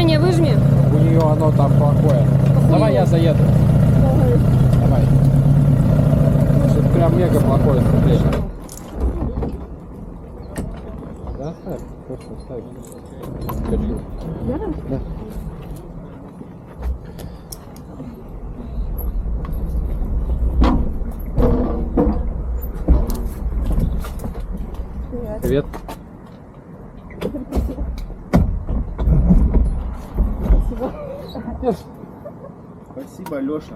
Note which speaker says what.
Speaker 1: Женя, выжми.
Speaker 2: У нее оно там плохое. Давай я заеду. Давай. Что-то прям мега плохое сцепление. Да, ставь. Просто ставь. Хочу. Да? Привет.
Speaker 3: Спасибо, Леша.